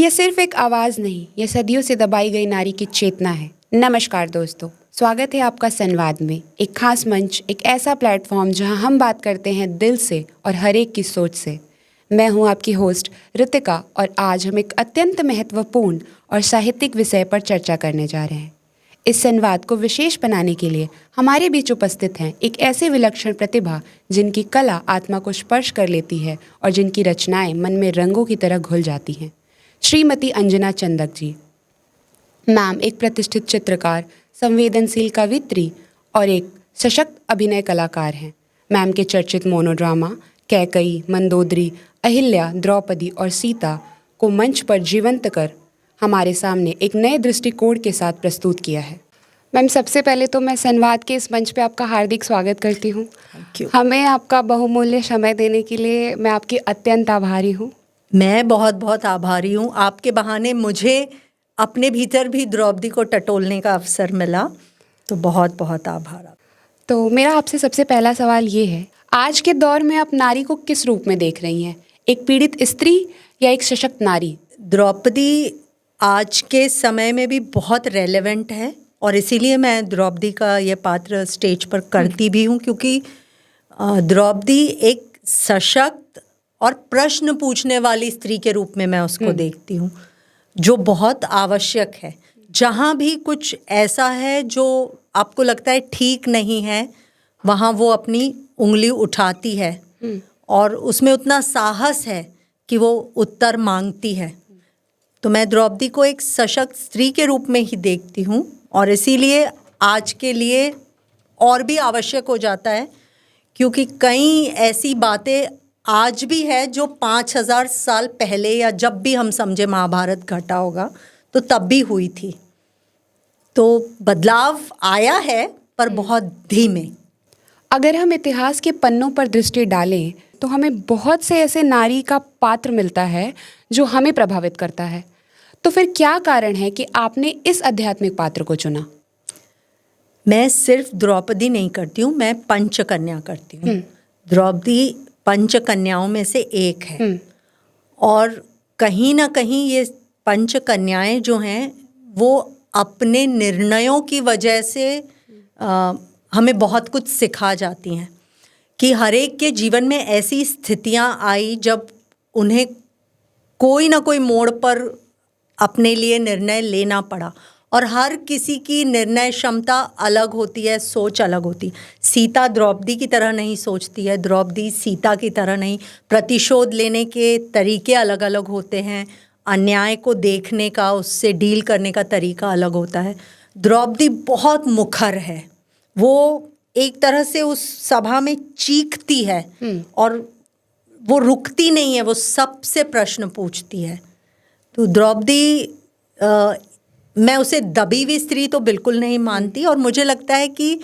यह सिर्फ एक आवाज़ नहीं, यह सदियों से दबाई गई नारी की चेतना है। नमस्कार दोस्तों, स्वागत है आपका संवाद में, एक खास मंच, एक ऐसा प्लेटफॉर्म जहां हम बात करते हैं दिल से और हर एक की सोच से। मैं हूं आपकी होस्ट ऋतिका और आज हम एक अत्यंत महत्वपूर्ण और साहित्यिक विषय पर चर्चा करने जा रहे हैं। इस संवाद को विशेष बनाने के लिए हमारे बीच उपस्थित हैं एक ऐसे विलक्षण प्रतिभा जिनकी कला आत्मा को स्पर्श कर लेती है और जिनकी रचनाएं मन में रंगों की तरह घुल जाती हैं। श्रीमती अंजना चंदक जी। मैम एक प्रतिष्ठित चित्रकार, संवेदनशील कवित्री और एक सशक्त अभिनय कलाकार हैं। मैम के चर्चित मोनोड्रामा कैकई, मंदोदरी, अहिल्या, द्रौपदी और सीता को मंच पर जीवंत कर हमारे सामने एक नए दृष्टिकोण के साथ प्रस्तुत किया है। मैम सबसे पहले तो मैं संवाद के इस मंच पे आपका हार्दिक स्वागत करती हूँ। हमें आपका बहुमूल्य समय देने के लिए मैं आपकी अत्यंत आभारी हूँ। मैं बहुत बहुत आभारी हूँ। आपके बहाने मुझे अपने भीतर भी द्रौपदी को टटोलने का अवसर मिला, तो बहुत बहुत आभार। तो मेरा आपसे सबसे पहला सवाल ये है, आज के दौर में आप नारी को किस रूप में देख रही हैं? एक पीड़ित स्त्री या एक सशक्त नारी? द्रौपदी आज के समय में भी बहुत रेलेवेंट है और इसीलिए मैं द्रौपदी का ये पात्र स्टेज पर करती भी हूँ, क्योंकि द्रौपदी एक सशक्त और प्रश्न पूछने वाली स्त्री के रूप में मैं उसको देखती हूँ, जो बहुत आवश्यक है। जहाँ भी कुछ ऐसा है जो आपको लगता है ठीक नहीं है, वहाँ वो अपनी उंगली उठाती है और उसमें उतना साहस है कि वो उत्तर मांगती है। तो मैं द्रौपदी को एक सशक्त स्त्री के रूप में ही देखती हूँ और इसीलिए आज के लिए और भी आवश्यक हो जाता है, क्योंकि कई ऐसी बातें आज भी है जो 5000 साल पहले या जब भी हम समझे महाभारत घटा होगा तो तब भी हुई थी। तो बदलाव आया है पर बहुत धीमे। अगर हम इतिहास के पन्नों पर दृष्टि डालें तो हमें बहुत से ऐसे नारी का पात्र मिलता है जो हमें प्रभावित करता है। तो फिर क्या कारण है कि आपने इस आध्यात्मिक पात्र को चुना? मैं सिर्फ द्रौपदी नहीं करती हूँ, मैं पंचकन्या करती हूँ। द्रौपदी पंचकन्याओं में से एक है और कहीं ना कहीं ये पंचकन्याएं जो हैं वो अपने निर्णयों की वजह से हमें बहुत कुछ सिखा जाती हैं कि हर एक के जीवन में ऐसी स्थितियां आई जब उन्हें कोई ना कोई मोड़ पर अपने लिए निर्णय लेना पड़ा और हर किसी की निर्णय क्षमता अलग होती है, सोच अलग होती। सीता द्रौपदी की तरह नहीं सोचती है, द्रौपदी सीता की तरह नहीं। प्रतिशोध लेने के तरीके अलग अलग होते हैं, अन्याय को देखने का, उससे डील करने का तरीका अलग होता है। द्रौपदी बहुत मुखर है, वो एक तरह से उस सभा में चीखती है और वो रुकती नहीं है, वो सबसे प्रश्न पूछती है। तो द्रौपदी मैं उसे दबी हुई स्त्री तो बिल्कुल नहीं मानती और मुझे लगता है कि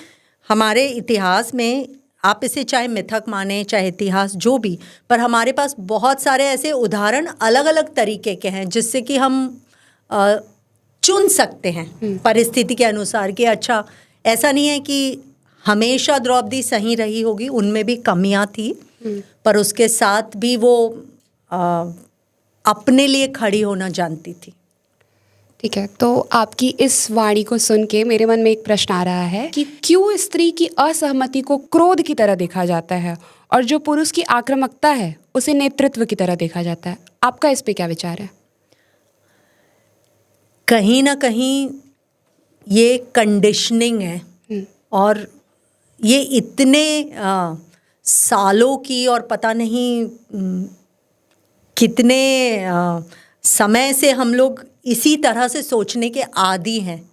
हमारे इतिहास में, आप इसे चाहे मिथक माने चाहे इतिहास जो भी, पर हमारे पास बहुत सारे ऐसे उदाहरण अलग अलग तरीके के हैं जिससे कि हम चुन सकते हैं परिस्थिति के अनुसार कि अच्छा, ऐसा नहीं है कि हमेशा द्रौपदी सही रही होगी, उनमें भी कमियां थी, पर उसके साथ भी वो अपने लिए खड़ी होना जानती थी। ठीक है, तो आपकी इस वाणी को सुन के मेरे मन में एक प्रश्न आ रहा है कि क्यों स्त्री की असहमति को क्रोध की तरह देखा जाता है और जो पुरुष की आक्रामकता है उसे नेतृत्व की तरह देखा जाता है? आपका इस पे क्या विचार है? कहीं ना कहीं ये कंडीशनिंग है और ये इतने सालों की और पता नहीं कितने समय से हम लोग इसी तरह से सोचने के आदी हैं,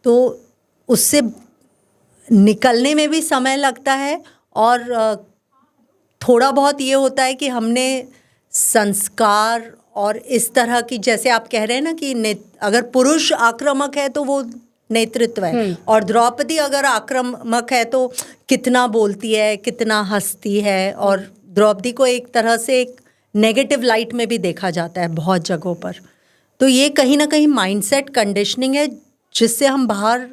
तो उससे निकलने में भी समय लगता है और थोड़ा बहुत ये होता है कि हमने संस्कार और इस तरह की, जैसे आप कह रहे हैं ना कि अगर पुरुष आक्रामक है तो वो नेतृत्व है और द्रौपदी अगर आक्रामक है तो कितना बोलती है, कितना हंसती है, और द्रौपदी को एक तरह से एक नेगेटिव लाइट में भी देखा जाता है बहुत जगहों पर। तो ये कहीं ना कहीं माइंडसेट कंडीशनिंग है जिससे हम बाहर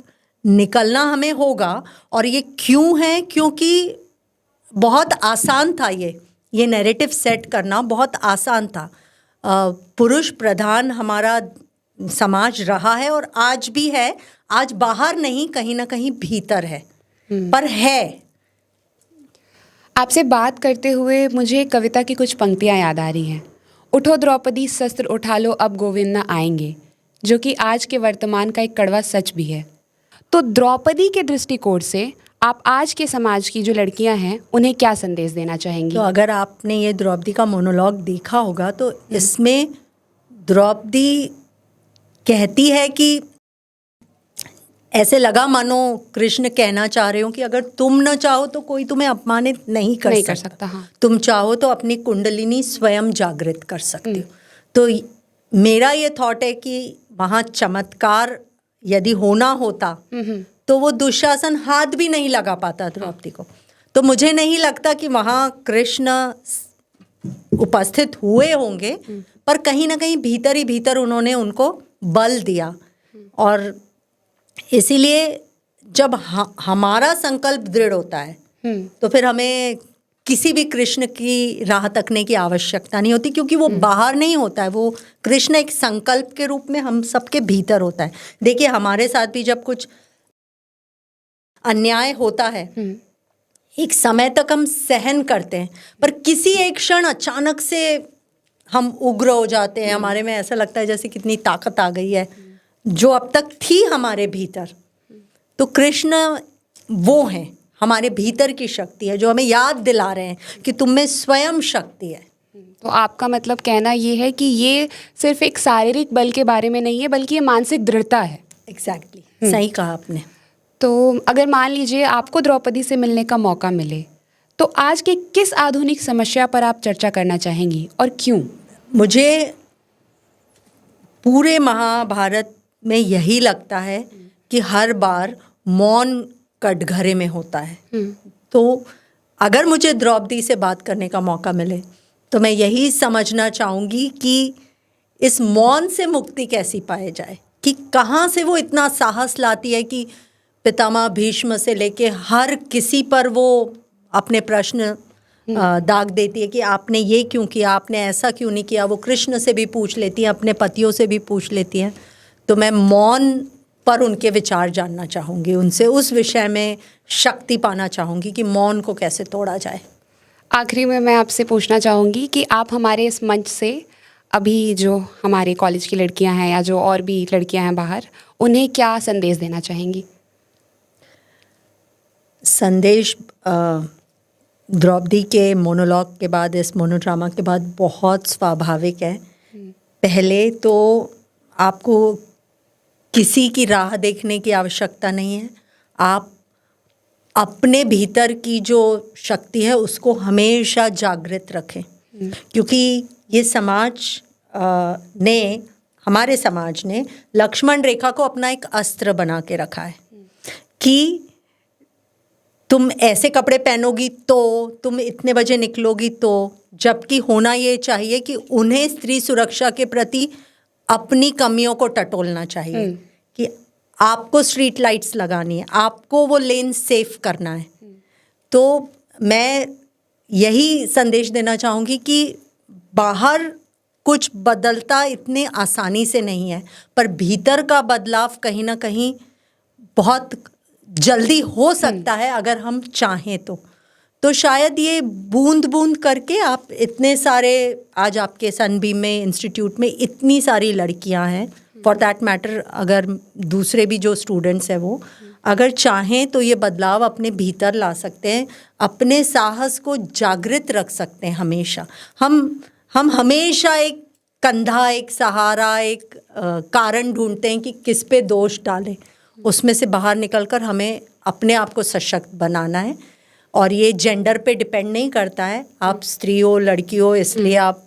निकलना हमें होगा। और ये क्यों है? क्योंकि बहुत आसान था ये नैरेटिव सेट करना बहुत आसान था। पुरुष प्रधान हमारा समाज रहा है और आज भी है। आज बाहर नहीं, कहीं ना कहीं भीतर है, पर है। आपसे बात करते हुए मुझे एक कविता की कुछ पंक्तियां याद आ रही हैं। उठो द्रौपदी शस्त्र उठा लो अब गोविंद न आएंगे, जो कि आज के वर्तमान का एक कड़वा सच भी है। तो द्रौपदी के दृष्टिकोण से आप आज के समाज की जो लड़कियां हैं उन्हें क्या संदेश देना चाहेंगी? तो अगर आपने ये द्रौपदी का मोनोलॉग देखा होगा तो इसमें द्रौपदी कहती है कि ऐसे लगा मानो कृष्ण कहना चाह रहे हो कि अगर तुम न चाहो तो कोई तुम्हें अपमानित नहीं कर सकता। हाँ। तुम चाहो तो अपनी कुंडलिनी स्वयं जागृत कर सकते हो। तो मेरा ये थॉट है कि वहाँ चमत्कार यदि होना होता तो वो दुशासन हाथ भी नहीं लगा पाता द्रौपदी को। तो मुझे नहीं लगता कि वहाँ कृष्ण उपस्थित हुए होंगे, पर कहीं ना कहीं भीतर ही भीतर उन्होंने उनको बल दिया। और इसीलिए जब हमारा संकल्प दृढ़ होता है तो फिर हमें किसी भी कृष्ण की राह तकने की आवश्यकता नहीं होती, क्योंकि वो बाहर नहीं होता है। वो कृष्ण एक संकल्प के रूप में हम सबके भीतर होता है। देखिए हमारे साथ भी जब कुछ अन्याय होता है, एक समय तक हम सहन करते हैं, पर किसी एक क्षण अचानक से हम उग्र हो जाते हैं। हमारे में ऐसा लगता है जैसे कितनी ताकत आ गई है जो अब तक थी हमारे भीतर। तो कृष्ण वो हैं, हमारे भीतर की शक्ति है जो हमें याद दिला रहे हैं कि तुम में स्वयं शक्ति है। तो आपका मतलब कहना ये है कि ये सिर्फ एक शारीरिक बल के बारे में नहीं है, बल्कि ये मानसिक दृढ़ता है। एग्जैक्टली, सही कहा आपने। तो अगर मान लीजिए आपको द्रौपदी से मिलने का मौका मिले तो आज के किस आधुनिक समस्या पर आप चर्चा करना चाहेंगी और क्यों? मुझे पूरे महाभारत में यही लगता है कि हर बार मौन कटघरे में होता है। तो अगर मुझे द्रौपदी से बात करने का मौका मिले तो मैं यही समझना चाहूँगी कि इस मौन से मुक्ति कैसी पाई जाए, कि कहाँ से वो इतना साहस लाती है कि पितामह भीष्म से लेके हर किसी पर वो अपने प्रश्न दाग देती है कि आपने ये क्यों किया, आपने ऐसा क्यों नहीं किया। वो कृष्ण से भी पूछ लेती हैं, अपने पतियों से भी पूछ लेती हैं। तो मैं मौन पर उनके विचार जानना चाहूँगी, उनसे उस विषय में शक्ति पाना चाहूँगी कि मौन को कैसे तोड़ा जाए। आखिरी में मैं आपसे पूछना चाहूँगी कि आप हमारे इस मंच से अभी जो हमारे कॉलेज की लड़कियां हैं या जो और भी लड़कियां हैं बाहर, उन्हें क्या संदेश देना चाहेंगी? संदेश द्रौपदी के मोनोलॉग के बाद, इस मोनोड्रामा के बाद बहुत स्वाभाविक है। पहले तो आपको किसी की राह देखने की आवश्यकता नहीं है। आप अपने भीतर की जो शक्ति है उसको हमेशा जागृत रखें, क्योंकि ये समाज ने, हमारे समाज ने लक्ष्मण रेखा को अपना एक अस्त्र बना के रखा है कि तुम ऐसे कपड़े पहनोगी तो, तुम इतने बजे निकलोगी तो, जबकि होना ये चाहिए कि उन्हें स्त्री सुरक्षा के प्रति अपनी कमियों को टटोलना चाहिए कि आपको स्ट्रीट लाइट्स लगानी है, आपको वो लेन सेफ करना है। तो मैं यही संदेश देना चाहूँगी कि बाहर कुछ बदलता इतने आसानी से नहीं है, पर भीतर का बदलाव कहीं ना कहीं बहुत जल्दी हो सकता है अगर हम चाहें तो शायद ये बूंद बूंद करके आप इतने सारे, आज आपके सनबीम में इंस्टीट्यूट में इतनी सारी लड़कियां हैं, फॉर दैट मैटर अगर दूसरे भी जो स्टूडेंट्स हैं वो अगर चाहें तो ये बदलाव अपने भीतर ला सकते हैं, अपने साहस को जागृत रख सकते हैं। हमेशा हम हमेशा एक कंधा, एक सहारा, एक कारण ढूंढते हैं कि किस पे दोष डालें। उसमें से बाहर निकलकर हमें अपने आप को सशक्त बनाना है। और ये जेंडर पे डिपेंड नहीं करता है, आप स्त्री हो, लड़की हो इसलिए आप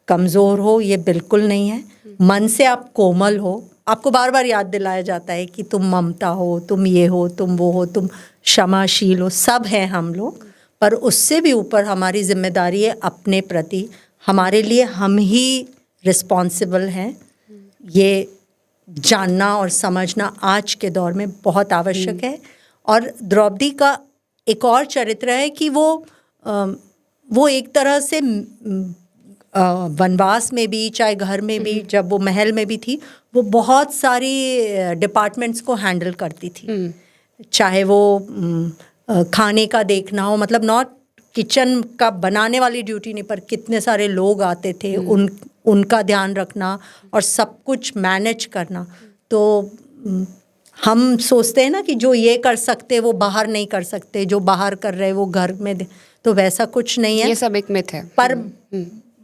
कमज़ोर हो, ये बिल्कुल नहीं है। मन से आप कोमल हो, आपको बार बार याद दिलाया जाता है कि तुम ममता हो, तुम ये हो, तुम वो हो, तुम क्षमाशील हो, सब हैं हम लोग। पर उससे भी ऊपर हमारी जिम्मेदारी है अपने प्रति, हमारे लिए हम ही रिस्पॉन्सिबल हैं। ये जानना और समझना आज के दौर में बहुत आवश्यक है। और द्रौपदी का एक और चरित्र है कि वो एक तरह से वनवास में भी, चाहे घर में भी, जब वो महल में भी थी, वो बहुत सारी डिपार्टमेंट्स को हैंडल करती थी। चाहे वो खाने का देखना हो, मतलब नॉट किचन का बनाने वाली ड्यूटी नहीं, पर कितने सारे लोग आते थे, उनका ध्यान रखना और सब कुछ मैनेज करना। तो हम सोचते हैं ना कि जो ये कर सकते वो बाहर नहीं कर सकते, जो बाहर कर रहे वो घर में तो वैसा कुछ नहीं है, ये सब एक मिथ है। पर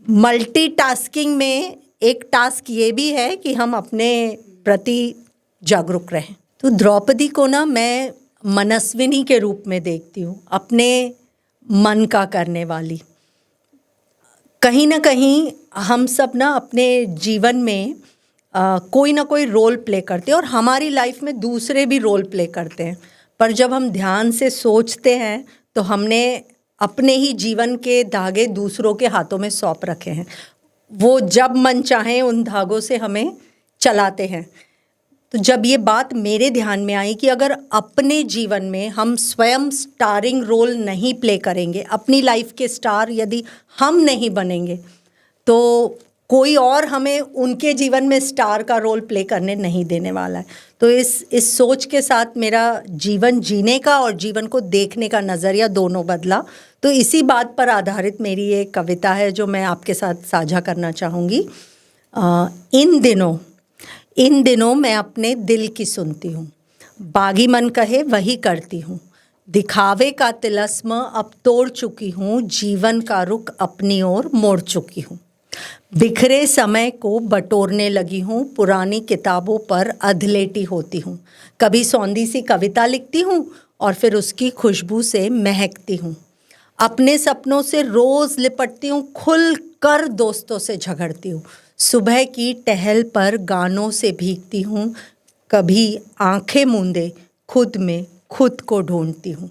मल्टीटास्किंग में एक टास्क ये भी है कि हम अपने प्रति जागरूक रहें। तो द्रौपदी को ना मैं मनस्विनी के रूप में देखती हूँ, अपने मन का करने वाली। कहीं ना कहीं हम सब ना अपने जीवन में कोई ना कोई रोल प्ले करते हैं, और हमारी लाइफ में दूसरे भी रोल प्ले करते हैं, पर जब हम ध्यान से सोचते हैं तो हमने अपने ही जीवन के धागे दूसरों के हाथों में सौंप रखे हैं। वो जब मन चाहे उन धागों से हमें चलाते हैं। तो जब ये बात मेरे ध्यान में आई कि अगर अपने जीवन में हम स्वयं स्टारिंग रोल नहीं प्ले करेंगे, अपनी लाइफ के स्टार यदि हम नहीं बनेंगे, तो कोई और हमें उनके जीवन में स्टार का रोल प्ले करने नहीं देने वाला है। तो इस सोच के साथ मेरा जीवन जीने का और जीवन को देखने का नज़रिया दोनों बदला। तो इसी बात पर आधारित मेरी एक कविता है जो मैं आपके साथ साझा करना चाहूँगी। इन दिनों मैं अपने दिल की सुनती हूँ, बागी मन कहे वही करती हूँ, दिखावे का तिलस्म अब तोड़ चुकी हूँ, जीवन का रुख अपनी ओर मोड़ चुकी हूँ, बिखरे समय को बटोरने लगी हूँ, पुरानी किताबों पर अधलेटी होती हूँ, कभी सौंधी सी कविता लिखती हूँ और फिर उसकी खुशबू से महकती हूँ, अपने सपनों से रोज़ लिपटती हूँ, खुल कर दोस्तों से झगड़ती हूँ, सुबह की टहल पर गानों से भीगती हूँ, कभी आंखें मूंदे खुद में खुद को ढूंढती हूँ,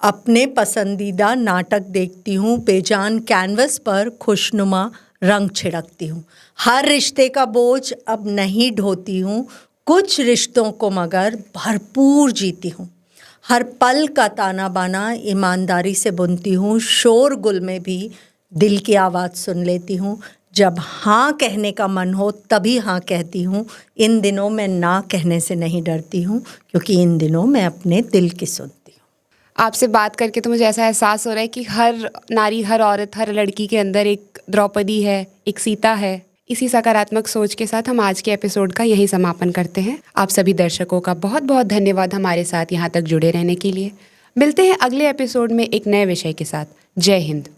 अपने पसंदीदा नाटक देखती हूँ, बेजान कैनवस पर खुशनुमा रंग छिड़कती हूँ, हर रिश्ते का बोझ अब नहीं ढोती हूँ, कुछ रिश्तों को मगर भरपूर जीती हूँ, हर पल का ताना बाना ईमानदारी से बुनती हूँ, शोरगुल में भी दिल की आवाज़ सुन लेती हूँ, जब हाँ कहने का मन हो तभी हाँ कहती हूँ, इन दिनों मैं ना कहने से नहीं डरती हूँ, क्योंकि इन दिनों मैं अपने दिल की सुनती हूँ। आपसे बात करके तो मुझे ऐसा एहसास हो रहा है कि हर नारी, हर औरत, हर लड़की के अंदर एक द्रौपदी है, एक सीता है। इसी सकारात्मक सोच के साथ हम आज के एपिसोड का यही समापन करते हैं। आप सभी दर्शकों का बहुत बहुत धन्यवाद हमारे साथ यहाँ तक जुड़े रहने के लिए। मिलते हैं अगले एपिसोड में एक नए विषय के साथ। जय हिंद।